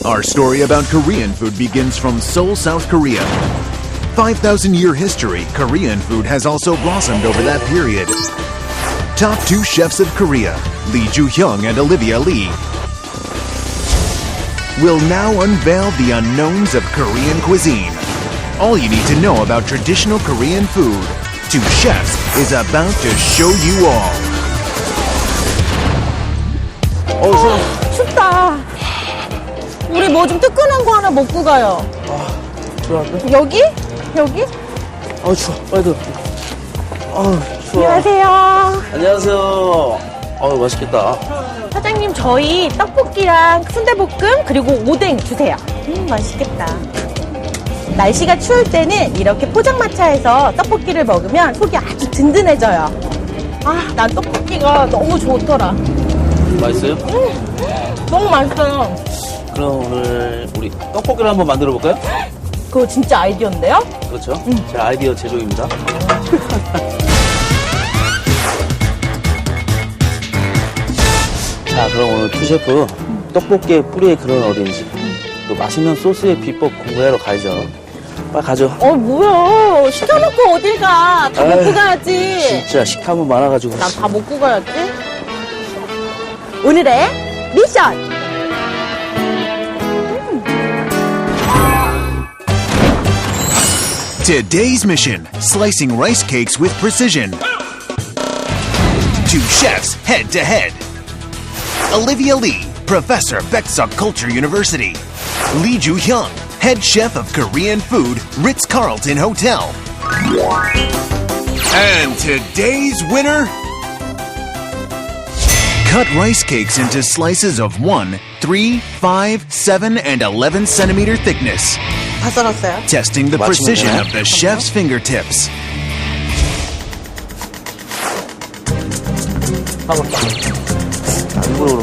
Our story about Korean food begins from Seoul, South Korea. 5,000-year history, Korean food has also blossomed over that period. Top 2 chefs of Korea, Lee Ju-hyung and Olivia Lee, will now unveil the unknowns of Korean cuisine. All you need to know about traditional Korean food. 2 chefs is about to show you all. 춥다. 우리 뭐 좀 뜨끈한 거 하나 먹고 가요. 들어갈까? 여기? 여기? 추워. 빨리 들어. 추워. 안녕하세요. 안녕하세요. 맛있겠다. 사장님, 저희 떡볶이랑 순대볶음 그리고 오뎅 주세요. 맛있겠다. 날씨가 추울 때는 이렇게 포장마차에서 떡볶이를 먹으면 속이 아주 든든해져요. 난 떡볶이가 너무 좋더라. 맛있어요? 너무 맛있어요. 그럼 오늘 우리 떡볶이를 한번 만들어 볼까요? 그거 진짜 아이디어인데요? 그렇죠. 제 아이디어 제조입니다. 자, 그럼 오늘 투셰프 떡볶이의 뿌리의 근원 어딘지 또 맛있는 소스의 비법 공부하러 가야죠. 빨리 가죠. 뭐야. 시켜놓고 어딜 가. 다 먹고 가야지. 진짜 식탐은 많아가지고. 난 다 먹고 가야지. 오늘의 미션! Today's mission, slicing rice cakes with precision. 2 chefs head to head. Olivia Lee, professor, Baeksuk Culture University. Lee Ju-hyung, head chef of Korean food, Ritz-Carlton Hotel. And today's winner? Cut rice cakes into slices of 1, 3, 5, 7, and 11 centimeter thickness. 다 썰었어요. Testing the precision of the chef's fingertips.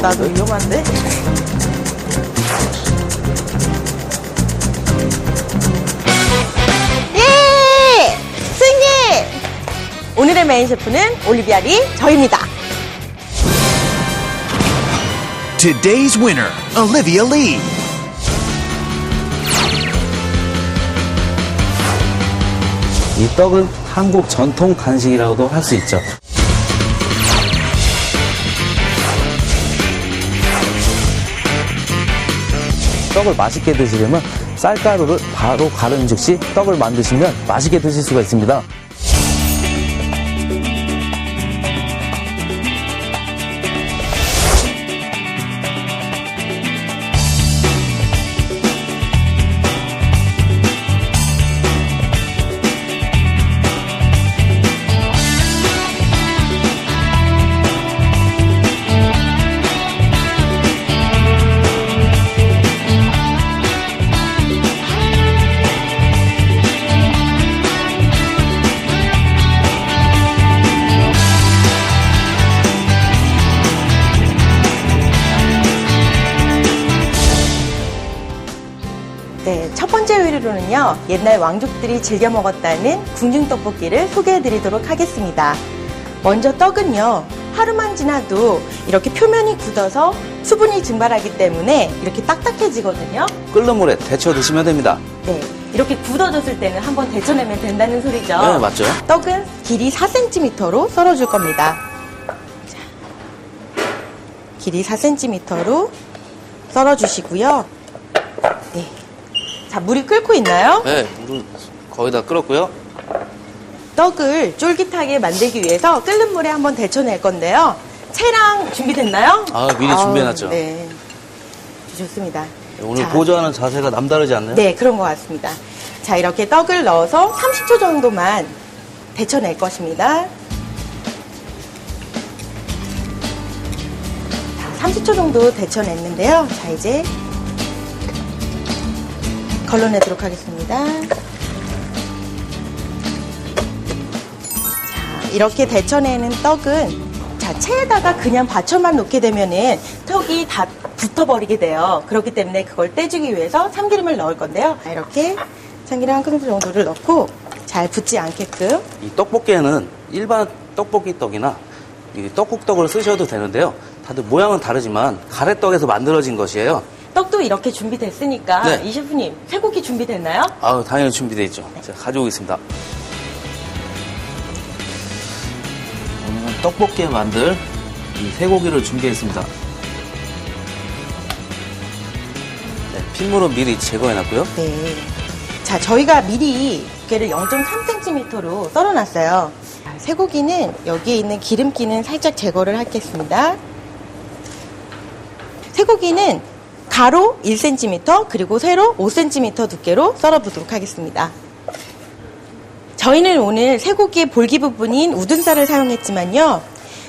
나도 위험한데? 예! 승리! 오늘의 메인 셰프는 올리비아 리 저입니다. Today's winner, Olivia Lee. 이 떡은 한국 전통 간식이라고도 할 수 있죠. 떡을 맛있게 드시려면 쌀가루를 바로 가른 즉시 떡을 만드시면 맛있게 드실 수가 있습니다. 네, 첫 번째 요리로는요, 옛날 왕족들이 즐겨 먹었다는 궁중떡볶이를 소개해드리도록 하겠습니다. 먼저 떡은요, 하루만 지나도 이렇게 표면이 굳어서 수분이 증발하기 때문에 이렇게 딱딱해지거든요. 끓는 물에 데쳐 드시면 됩니다. 네, 이렇게 굳어졌을 때는 한번 데쳐내면 된다는 소리죠. 네, 맞죠. 떡은 길이 4cm로 썰어줄 겁니다. 자, 길이 4cm로 썰어주시고요. 네. 자, 물이 끓고 있나요? 네, 물은 거의 다 끓었고요. 떡을 쫄깃하게 만들기 위해서 끓는 물에 한번 데쳐낼 건데요. 채랑 준비됐나요? 미리 준비해놨죠. 네. 좋습니다. 오늘 자, 보조하는 자세가 남다르지 않나요? 네, 그런 것 같습니다. 자, 이렇게 떡을 넣어서 30초 정도만 데쳐낼 것입니다. 자, 30초 정도 데쳐냈는데요. 자, 이제 걸러내도록 하겠습니다. 자, 이렇게 데쳐내는 떡은 자, 체에다가 그냥 받쳐만 놓게 되면은 떡이 다 붙어버리게 돼요. 그렇기 때문에 그걸 떼주기 위해서 참기름을 넣을 건데요. 자, 이렇게 참기름 한 큰술 정도를 넣고 잘 붙지 않게끔. 이 떡볶이에는 일반 떡볶이 떡이나 이 떡국떡을 쓰셔도 되는데요. 다들 모양은 다르지만 가래떡에서 만들어진 것이에요. 떡도 이렇게 준비됐으니까 네. 이 셰프님 쇠고기 준비됐나요? 아유, 당연히 준비되어 있죠. 제가 가져오겠습니다. 오늘은 떡볶이에 만들 이 쇠고기를 준비했습니다. 네, 핏물은 미리 제거해놨고요. 네. 자, 저희가 미리 두께를 0.3cm로 썰어놨어요. 쇠고기는 여기에 있는 기름기는 살짝 제거를 하겠습니다. 쇠고기는 가로 1cm 그리고 세로 5cm 두께로 썰어보도록 하겠습니다. 저희는 오늘 쇠고기의 볼기 부분인 우둔살을 사용했지만요.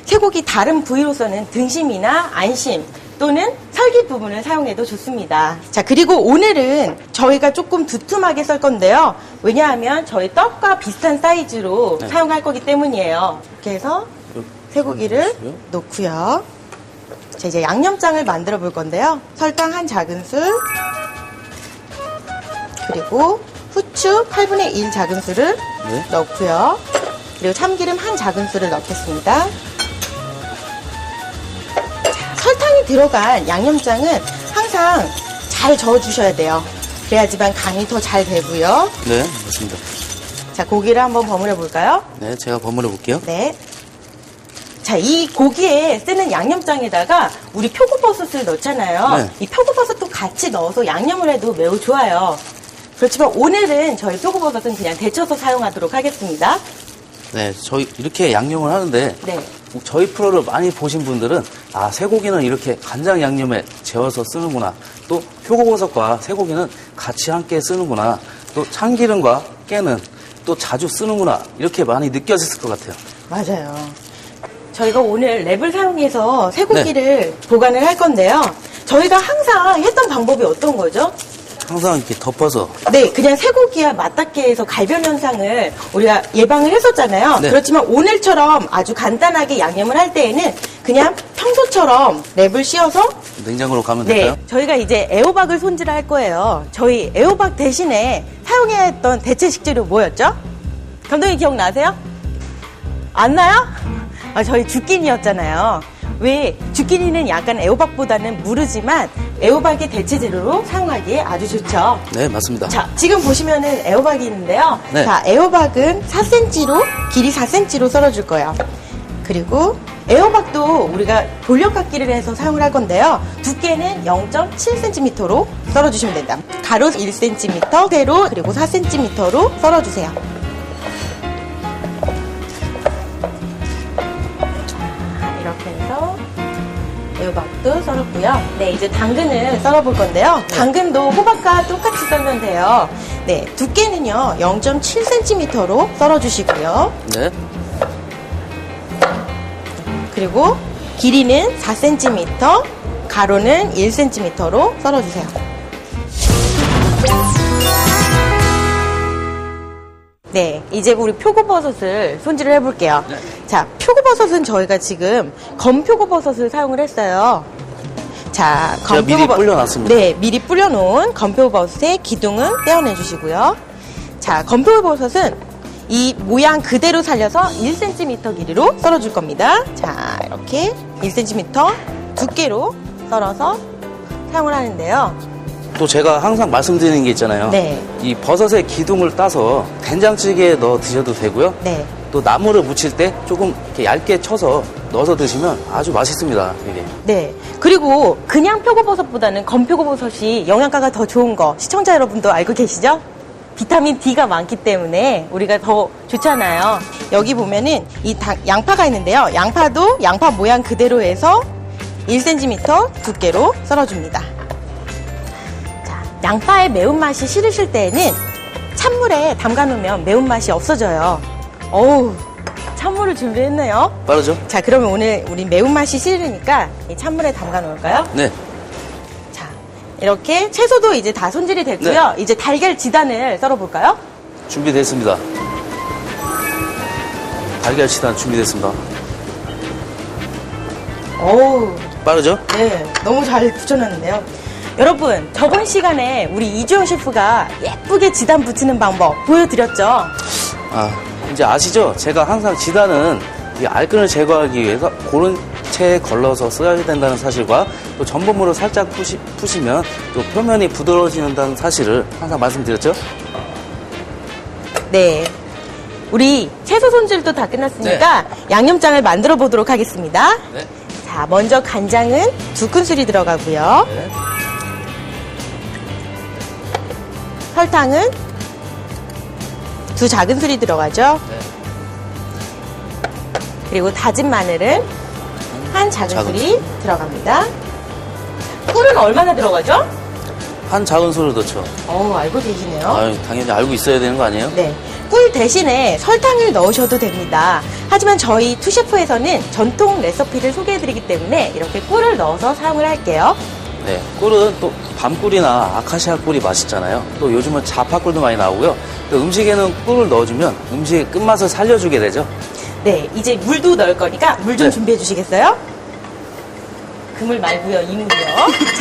쇠고기 다른 부위로서는 등심이나 안심 또는 설기 부분을 사용해도 좋습니다. 자, 그리고 오늘은 저희가 조금 두툼하게 썰 건데요. 왜냐하면 저희 떡과 비슷한 사이즈로 네. 사용할 거기 때문이에요. 이렇게 해서 쇠고기를 놓고요. 자, 이제 양념장을 만들어 볼 건데요. 설탕 한 작은술, 그리고 후추 8분의 1 작은술을 네. 넣고요. 그리고 참기름 한 작은술을 넣겠습니다. 자, 설탕이 들어간 양념장은 항상 잘 저어주셔야 돼요. 그래야지만 간이 더 잘 되고요. 네, 맞습니다. 자, 고기를 한번 버무려 볼까요? 네, 제가 버무려 볼게요. 네. 자, 이 고기에 쓰는 양념장에다가 우리 표고버섯을 넣잖아요. 네. 이 표고버섯도 같이 넣어서 양념을 해도 매우 좋아요. 그렇지만 오늘은 저희 표고버섯은 그냥 데쳐서 사용하도록 하겠습니다. 네, 저희 이렇게 양념을 하는데 네. 저희 프로를 많이 보신 분들은 아, 쇠고기는 이렇게 간장 양념에 재워서 쓰는구나. 또 표고버섯과 쇠고기는 같이 함께 쓰는구나. 또 참기름과 깨는 또 자주 쓰는구나. 이렇게 많이 느껴졌을 것 같아요. 맞아요. 저희가 오늘 랩을 사용해서 쇠고기를 보관을 할 건데요. 저희가 항상 했던 방법이 어떤 거죠? 항상 이렇게 덮어서 네, 그냥 쇠고기와 맞닿게 해서 갈변 현상을 우리가 예방을 했었잖아요. 네. 그렇지만 오늘처럼 아주 간단하게 양념을 할 때에는 그냥 평소처럼 랩을 씌워서 냉장고로 가면 될까요? 네, 저희가 이제 애호박을 손질을 할 거예요. 저희 애호박 대신에 사용해야 했던 대체 식재료 뭐였죠? 감독님 기억나세요? 안 나요? 아, 저희 주끼니였잖아요. 왜 주끼니는 약간 애호박보다는 무르지만 애호박의 대체 재료로 사용하기에 아주 좋죠. 네, 맞습니다. 자, 지금 보시면은 애호박이 있는데요. 네. 자, 애호박은 4cm로, 길이 4cm로 썰어줄 거예요. 그리고 애호박도 우리가 돌려깎기를 해서 사용을 할 건데요. 두께는 0.7cm로 썰어주시면 된다. 가로 1cm, 세로 그리고 4cm로 썰어주세요. 이렇게 해서 애호박도 썰었고요. 네, 이제 당근을 썰어볼 건데요. 당근도 호박과 똑같이 썰면 돼요. 네, 두께는요 0.7cm로 썰어주시고요. 네. 그리고 길이는 4cm, 가로는 1cm로 썰어주세요. 네, 이제 우리 표고버섯을 손질을 해볼게요. 네. 자, 표고버섯은 저희가 지금 건표고버섯을 사용을 했어요. 자, 제가 미리 불려놨습니다. 네, 미리 불려놓은 건표고버섯의 기둥은 떼어내주시고요. 자, 건표고버섯은 이 모양 그대로 살려서 1cm 길이로 썰어줄 겁니다. 자, 이렇게 1cm 두께로 썰어서 사용을 하는데요. 또 제가 항상 말씀드리는 게 있잖아요. 네. 이 버섯의 기둥을 따서 된장찌개에 넣어 드셔도 되고요. 네. 또 나물을 무칠 때 조금 이렇게 얇게 쳐서 넣어서 드시면 아주 맛있습니다. 이게. 네. 그리고 그냥 표고버섯보다는 건표고버섯이 영양가가 더 좋은 거 시청자 여러분도 알고 계시죠? 비타민 D가 많기 때문에 우리가 더 좋잖아요. 여기 보면은 이 양파가 있는데요. 양파도 양파 모양 그대로 해서 1cm 두께로 썰어줍니다. 자, 양파의 매운맛이 싫으실 때에는 찬물에 담가놓으면 매운맛이 없어져요. 어우, 찬물을 준비했네요. 빠르죠? 자, 그러면 오늘 우리 매운맛이 싫으니까 이 찬물에 담가 놓을까요? 네. 자, 이렇게 채소도 이제 다 손질이 됐고요. 네. 이제 달걀 지단을 썰어볼까요? 준비됐습니다. 달걀 치단 준비됐습니다. 어우, 빠르죠? 네, 너무 잘 붙여놨는데요. 여러분, 저번 시간에 우리 이주영 셰프가 예쁘게 지단 붙이는 방법 보여드렸죠? 아, 이제 아시죠? 제가 항상 지단은 이 알끈을 제거하기 위해서 그런 체에 걸러서 써야 된다는 사실과 또 전분물을 살짝 푸시면 또 표면이 부드러워진다는 사실을 항상 말씀드렸죠? 네. 우리 채소 손질도 다 끝났으니까 양념장을 만들어 보도록 하겠습니다. 네. 자, 먼저 간장은 2큰술이 들어가고요. 네. 설탕은 2 작은술이 들어가죠. 네. 그리고 다진 마늘은 1 작은술이 작은술. 들어갑니다. 꿀은 얼마나 들어가죠? 한 작은 술을 넣죠. 알고 계시네요. 아유, 당연히 알고 있어야 되는 거 아니에요? 네. 꿀 대신에 설탕을 넣으셔도 됩니다. 하지만 저희 투셰프에서는 전통 레시피를 소개해드리기 때문에 이렇게 꿀을 넣어서 사용을 할게요. 네, 꿀은 또 밤꿀이나 아카시아 꿀이 맛있잖아요. 또 요즘은 자파꿀도 많이 나오고요. 또 음식에는 꿀을 넣어주면 음식의 끝맛을 살려주게 되죠. 네, 이제 물도 넣을 거니까 물 좀 네. 준비해 주시겠어요? 그물 말고요, 이물이요.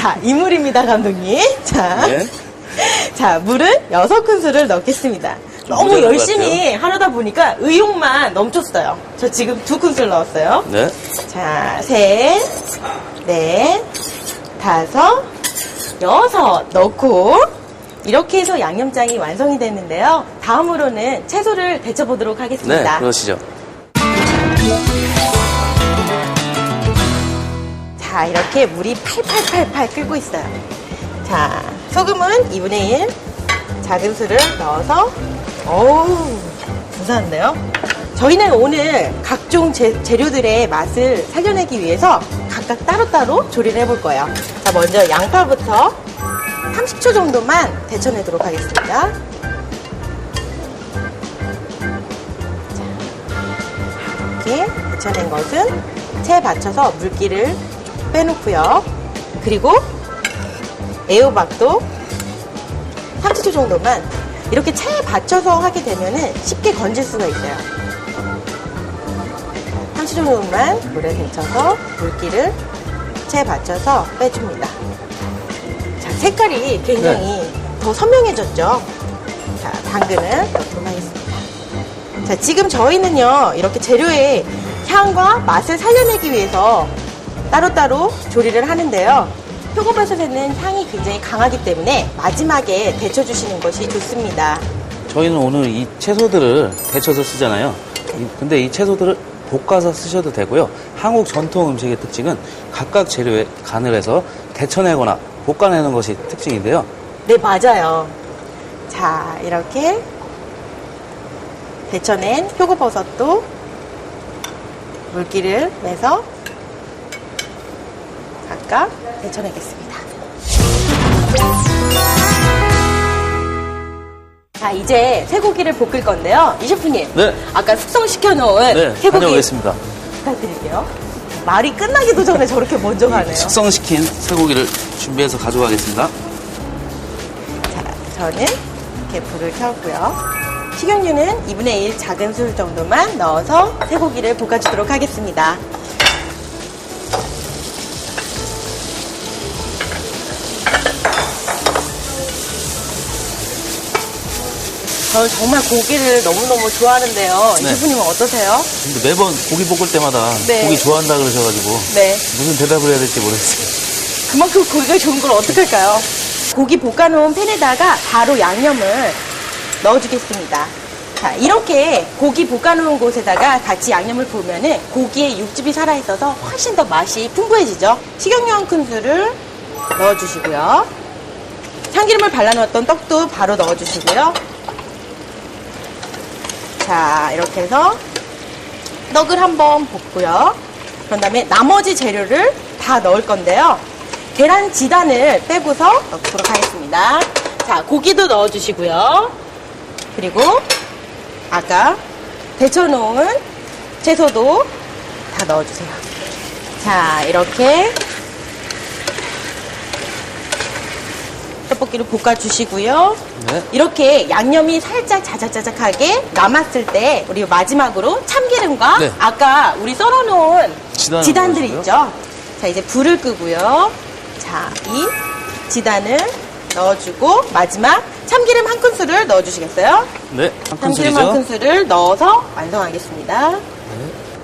자, 이물입니다, 감독님. 자, 네. 자, 물은 6큰술을 넣겠습니다. 너무 모자랄 것 열심히 하려다 보니까 의욕만 넘쳤어요. 저 지금 2큰술 넣었어요. 네. 자, 3, 4, 5, 6 넣고 이렇게 해서 양념장이 완성이 됐는데요. 다음으로는 채소를 데쳐보도록 네, 하겠습니다. 그러시죠. 자, 이렇게 물이 팔팔팔팔 끓고 있어요. 자, 소금은 2분의 1 작은 술을 넣어서 어우, 감사한데요? 저희는 오늘 각종 재료들의 맛을 살려내기 위해서 각각 따로따로 조리를 해볼 거예요. 자, 먼저 양파부터 30초 정도만 데쳐내도록 하겠습니다. 자, 이렇게 데쳐낸 것은 체에 받쳐서 물기를 빼놓고요. 그리고 애호박도 30초 정도만 이렇게 체에 받쳐서 하게 되면 쉽게 건질 수가 있어요. 30초 정도만 물에 데쳐서 물기를 체에 받쳐서 빼줍니다. 자, 색깔이 굉장히 더 선명해졌죠? 자, 당근을 넣도록 하겠습니다. 자, 지금 저희는요, 이렇게 재료의 향과 맛을 살려내기 위해서 따로따로 조리를 하는데요. 표고버섯에는 향이 굉장히 강하기 때문에 마지막에 데쳐주시는 것이 좋습니다. 저희는 오늘 이 채소들을 데쳐서 쓰잖아요. 근데 이 채소들을 볶아서 쓰셔도 되고요. 한국 전통 음식의 특징은 각각 재료에 간을 해서 데쳐내거나 볶아내는 것이 특징인데요. 네, 맞아요. 자, 이렇게 데쳐낸 표고버섯도 물기를 내서 각각 데쳐내겠습니다. 자, 이제 쇠고기를 볶을 건데요. 이 셰프님, 네. 아까 숙성시켜놓은 네, 쇠고기 다녀오겠습니다. 부탁드릴게요. 말이 끝나기도 전에 저렇게 먼저 가네요. 숙성시킨 쇠고기를 준비해서 가져가겠습니다. 자, 저는 이렇게 불을 켜고요. 식용유는 2분의 1 작은 술 정도만 넣어서 쇠고기를 볶아주도록 하겠습니다. 저는 정말 고기를 너무너무 좋아하는데요. 이 네. 셰프님은 어떠세요? 근데 매번 고기 볶을 때마다 네. 고기 좋아한다 그러셔가지고 네. 무슨 대답을 해야 될지 모르겠어요. 그만큼 고기가 좋은 걸 어떡할까요? 고기 볶아놓은 팬에다가 바로 양념을 넣어주겠습니다. 자, 이렇게 고기 볶아놓은 곳에다가 같이 양념을 부으면은 고기에 육즙이 살아있어서 훨씬 더 맛이 풍부해지죠. 식용유 1큰술을 넣어주시고요. 참기름을 발라놓았던 떡도 바로 넣어주시고요. 자, 이렇게 해서 떡을 한번 볶고요. 그런 다음에 나머지 재료를 다 넣을 건데요. 계란 지단을 빼고서 넣도록 하겠습니다. 자, 고기도 넣어주시고요. 그리고 아까 데쳐놓은 채소도 다 넣어주세요. 자, 이렇게 떡볶이를 볶아주시고요. 네. 이렇게 양념이 살짝 자작자작하게 남았을 때 우리 마지막으로 참기름과 네. 아까 우리 썰어놓은 지단을 지단들 넣어주고요. 있죠. 자, 이제 불을 끄고요. 자, 이 지단을 넣어주고 마지막 참기름 1큰술을 넣어주시겠어요? 네, 한 참기름 큰술이죠. 1큰술을 넣어서 완성하겠습니다.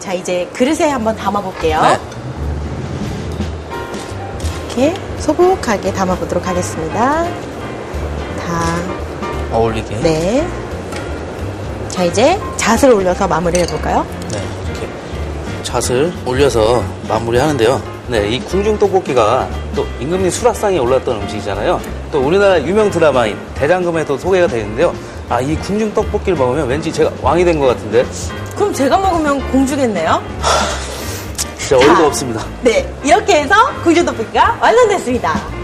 자, 이제 그릇에 한번 담아볼게요. 네. 이렇게 소복하게 담아보도록 하겠습니다. 다. 어울리게. 네. 자, 이제 잣을 올려서 마무리해 볼까요? 네, 이렇게 잣을 올려서 마무리하는데요. 네, 이 궁중떡볶이가 또 임금님 수락상에 올랐던 음식이잖아요. 또 우리나라 유명 드라마인 대장금에도 소개가 되어 있는데요. 아, 이 궁중떡볶이를 먹으면 왠지 제가 왕이 된 것 같은데. 그럼 제가 먹으면 공주겠네요? 진짜 어이가 없습니다. 네, 이렇게 해서 궁중떡볶이가 완성됐습니다.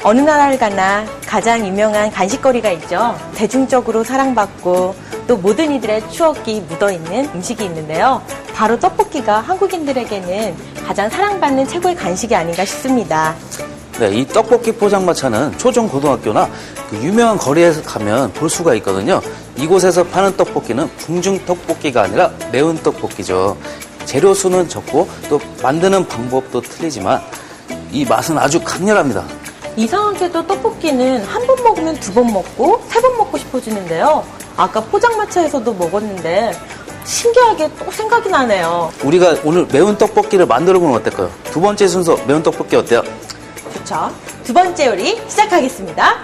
어느 나라를 가나 가장 유명한 간식거리가 있죠. 대중적으로 사랑받고 또 모든 이들의 추억이 묻어있는 음식이 있는데요. 바로 떡볶이가 한국인들에게는 가장 사랑받는 최고의 간식이 아닌가 싶습니다. 네, 이 떡볶이 포장마차는 초중 고등학교나 그 유명한 거리에서 가면 볼 수가 있거든요. 이곳에서 파는 떡볶이는 궁중 떡볶이가 아니라 매운 떡볶이죠. 재료 수는 적고 또 만드는 방법도 틀리지만 이 맛은 아주 강렬합니다. 이상하게도 떡볶이는 한 번 먹으면 두 번 먹고 세 번 먹고 싶어지는데요. 아까 포장마차에서도 먹었는데 신기하게 또 생각이 나네요. 우리가 오늘 매운 떡볶이를 만들어 보면 어떨까요? 두 번째 순서 매운 떡볶이 어때요? 좋죠. 두 번째 요리 시작하겠습니다.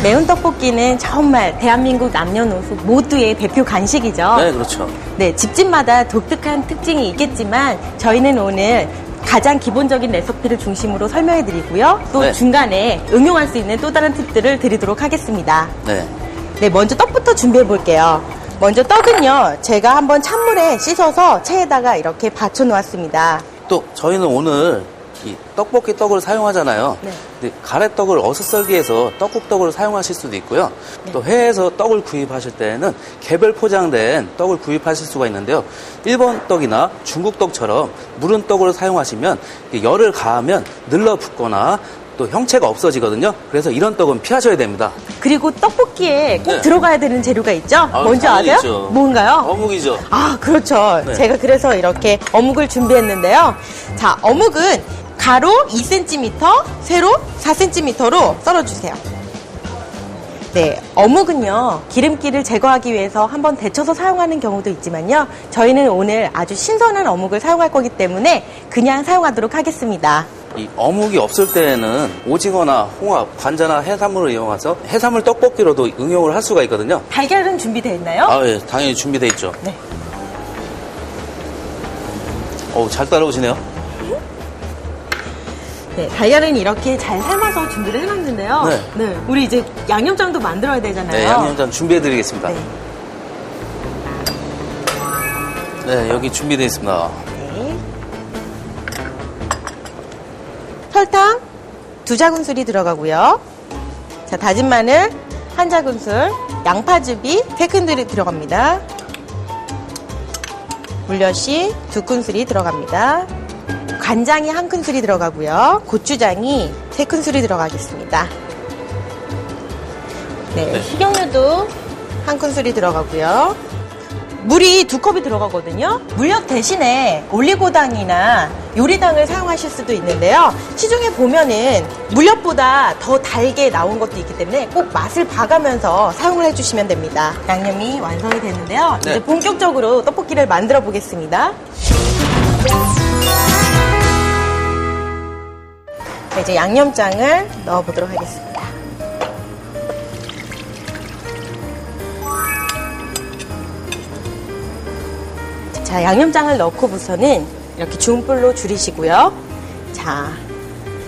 매운 떡볶이는 정말 대한민국 남녀노소 모두의 대표 간식이죠. 네, 그렇죠. 네, 집집마다 독특한 특징이 있겠지만 저희는 오늘 가장 기본적인 레시피를 중심으로 설명해 드리고요. 또 네. 중간에 응용할 수 있는 또 다른 팁들을 드리도록 하겠습니다. 네. 네, 먼저 떡부터 준비해 볼게요. 먼저 떡은요, 제가 한번 찬물에 씻어서 체에다가 이렇게 받쳐 놓았습니다. 또 저희는 오늘 이 떡볶이 떡을 사용하잖아요. 네. 근데 가래떡을 어슷썰기해서 떡국떡을 사용하실 수도 있고요. 네. 또 회에서 떡을 구입하실 때는 개별 포장된 떡을 구입하실 수가 있는데요. 일본 떡이나 중국 떡처럼 무른 떡을 사용하시면 열을 가하면 늘러붙거나 또 형체가 없어지거든요. 그래서 이런 떡은 피하셔야 됩니다. 그리고 떡볶이에 꼭 네. 들어가야 되는 재료가 있죠? 뭔지 당연히 아세요? 있죠. 뭔가요? 어묵이죠. 아, 그렇죠. 네. 제가 그래서 이렇게 어묵을 준비했는데요. 자, 어묵은 가로 2cm, 세로 4cm로 썰어주세요. 네, 어묵은요, 기름기를 제거하기 위해서 한번 데쳐서 사용하는 경우도 있지만요, 저희는 오늘 아주 신선한 어묵을 사용할 거기 때문에 그냥 사용하도록 하겠습니다. 이 어묵이 없을 때에는 오징어나 홍합, 관자나 해산물을 이용해서 해산물 떡볶이로도 응용을 할 수가 있거든요. 달걀은 준비되어 있나요? 아, 예, 당연히 준비되어 있죠. 네. 잘 따라오시네요. 네, 달걀은 이렇게 잘 삶아서 준비를 해놨는데요. 네. 우리 이제 양념장도 만들어야 되잖아요. 네, 양념장 준비해드리겠습니다. 네. 네, 여기 준비되어 있습니다. 네. 설탕 2작은술이 들어가고요. 자, 다진 마늘 1작은술, 양파즙이 3큰술이 들어갑니다. 물엿이 2큰술이 들어갑니다. 간장이 1큰술이 들어가고요. 고추장이 3큰술이 들어가겠습니다. 네, 네. 식용유도 한 큰술이 들어가고요. 물이 2컵이 들어가거든요. 물엿 대신에 올리고당이나 요리당을 사용하실 수도 있는데요. 시중에 보면은 물엿보다 더 달게 나온 것도 있기 때문에 꼭 맛을 봐가면서 사용을 해주시면 됩니다. 양념이 완성이 됐는데요. 네. 이제 본격적으로 떡볶이를 만들어 보겠습니다. 자, 이제 양념장을 넣어보도록 하겠습니다. 자, 양념장을 넣고부터는 이렇게 중불로 줄이시고요. 자,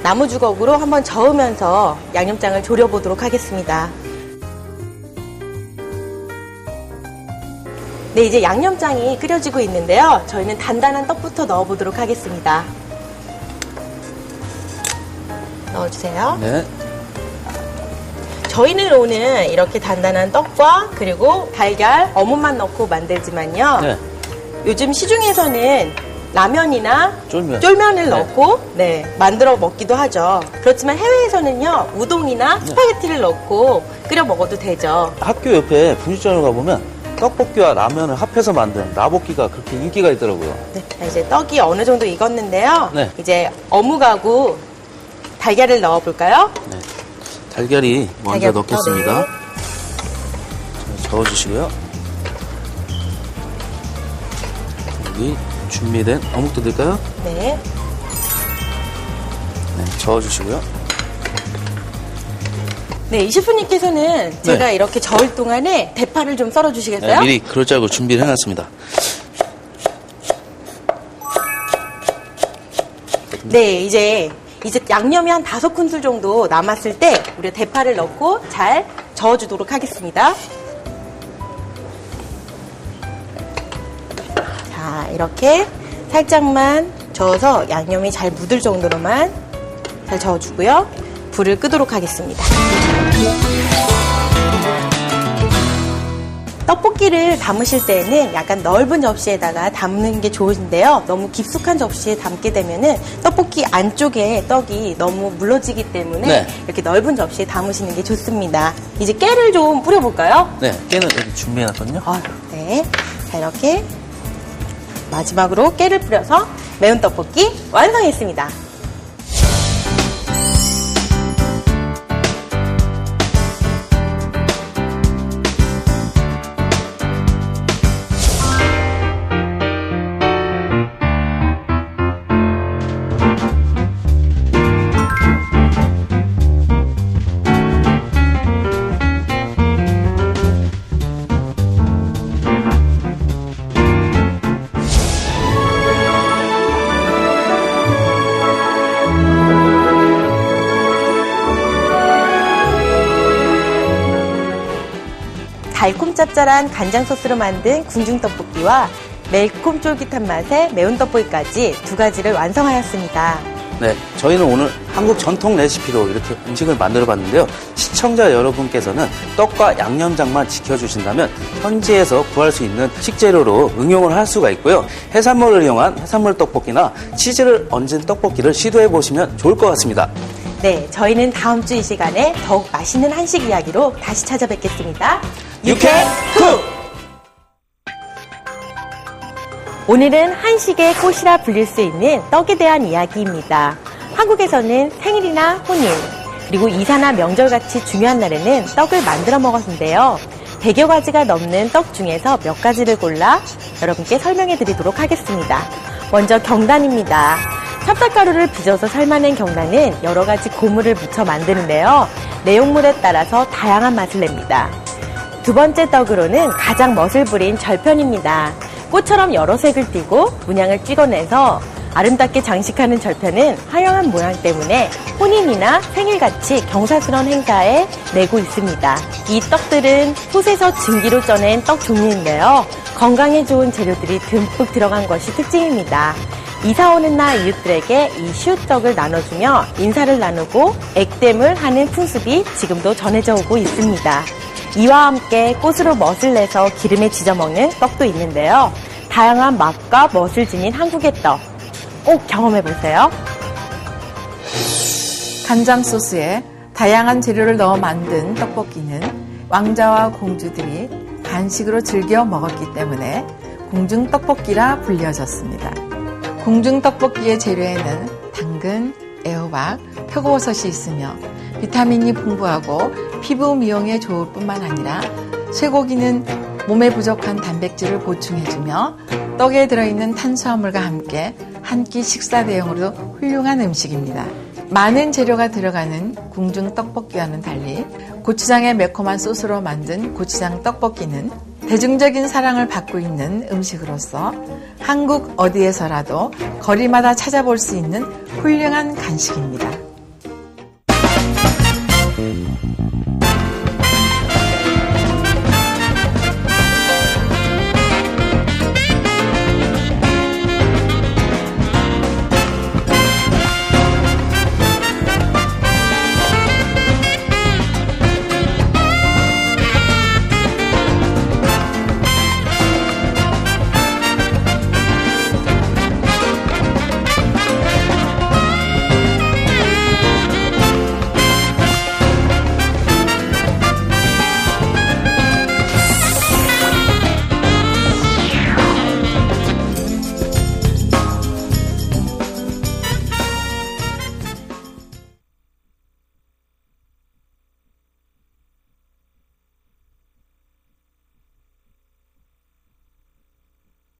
나무 주걱으로 한번 저으면서 양념장을 졸여보도록 하겠습니다. 네, 이제 양념장이 끓여지고 있는데요. 저희는 단단한 떡부터 넣어보도록 하겠습니다. 넣어주세요. 네. 저희는 오늘 이렇게 단단한 떡과 그리고 달걀, 어묵만 넣고 만들지만요. 네. 요즘 시중에서는 라면이나 쫄면. 을 넣고 만들어 먹기도 하죠. 그렇지만 해외에서는요, 우동이나 스파게티를 넣고 끓여 먹어도 되죠. 학교 옆에 분식점을 가보면 떡볶이와 라면을 합해서 만든 라볶이가 그렇게 인기가 있더라고요. 네, 자, 이제 떡이 어느 정도 익었는데요. 네. 이제 어묵하고 달걀을 넣어볼까요? 네. 달걀이 먼저 달걀부터, 넣겠습니다. 네. 자, 저어주시고요. 여기 준비된 어묵도 넣을까요? 네. 네, 저어주시고요. 네, 이 셰프님께서는 제가 이렇게 저을 동안에 대파를 좀 썰어주시겠어요? 네, 미리 그럴 줄 알고 준비를 해놨습니다. 네, 이제 양념이 한 5큰술 정도 남았을 때 우리가 대파를 넣고 잘 저어주도록 하겠습니다. 자, 이렇게 살짝만 저어서 양념이 잘 묻을 정도로만 잘 저어주고요. 불을 끄도록 하겠습니다. 떡볶이를 담으실 때에는 약간 넓은 접시에다가 담는 게 좋은데요. 너무 깊숙한 접시에 담게 되면은 떡볶이 안쪽에 떡이 너무 물러지기 때문에 이렇게 넓은 접시에 담으시는 게 좋습니다. 이제 깨를 좀 뿌려볼까요? 네, 깨는 여기 준비해놨거든요. 네. 자, 이렇게 마지막으로 깨를 뿌려서 매운 떡볶이 완성했습니다. 달콤 짭짤한 간장 소스로 만든 궁중 떡볶이와 매콤 쫄깃한 맛의 매운 떡볶이까지 2가지를 완성하였습니다. 네, 저희는 오늘 한국 전통 레시피로 이렇게 음식을 만들어 봤는데요. 시청자 여러분께서는 떡과 양념장만 지켜주신다면 현지에서 구할 수 있는 식재료로 응용을 할 수가 있고요. 해산물을 이용한 해산물 떡볶이나 치즈를 얹은 떡볶이를 시도해 보시면 좋을 것 같습니다. 네, 저희는 다음 주 이 시간에 더욱 맛있는 한식 이야기로 다시 찾아뵙겠습니다. 유쾌 쿡! 오늘은 한식의 꽃이라 불릴 수 있는 떡에 대한 이야기입니다. 한국에서는 생일이나 혼인, 그리고 이사나 명절같이 중요한 날에는 떡을 만들어 먹었는데요. 100여 가지가 넘는 떡 중에서 몇 가지를 골라 여러분께 설명해 드리도록 하겠습니다. 먼저 경단입니다. 찹쌀가루를 빚어서 삶아낸 경단은 여러 가지 고물을 묻혀 만드는데요. 내용물에 따라서 다양한 맛을 냅니다. 2번째 떡으로는 가장 멋을 부린 절편입니다. 꽃처럼 여러 색을 띠고 문양을 찍어내서 아름답게 장식하는 절편은 화려한 모양 때문에 혼인이나 생일같이 경사스러운 행사에 내고 있습니다. 이 떡들은 솥에서 증기로 쪄낸 떡 종류인데요. 건강에 좋은 재료들이 듬뿍 들어간 것이 특징입니다. 이사 오는 날 이웃들에게 이 시우떡을 나눠주며 인사를 나누고 액땜을 하는 풍습이 지금도 전해져 오고 있습니다. 이와 함께 꽃으로 멋을 내서 기름에 지져 먹는 떡도 있는데요. 다양한 맛과 멋을 지닌 한국의 떡, 꼭 경험해보세요. 간장 소스에 다양한 재료를 넣어 만든 떡볶이는 왕자와 공주들이 간식으로 즐겨 먹었기 때문에 궁중떡볶이라 불려졌습니다. 궁중떡볶이의 재료에는 당근, 애호박, 표고버섯이 있으며 비타민이 풍부하고 피부 미용에 좋을 뿐만 아니라 쇠고기는 몸에 부족한 단백질을 보충해주며 떡에 들어있는 탄수화물과 함께 한 끼 식사 대용으로 훌륭한 음식입니다. 많은 재료가 들어가는 궁중 떡볶이와는 달리 고추장의 매콤한 소스로 만든 고추장 떡볶이는 대중적인 사랑을 받고 있는 음식으로서 한국 어디에서라도 거리마다 찾아볼 수 있는 훌륭한 간식입니다.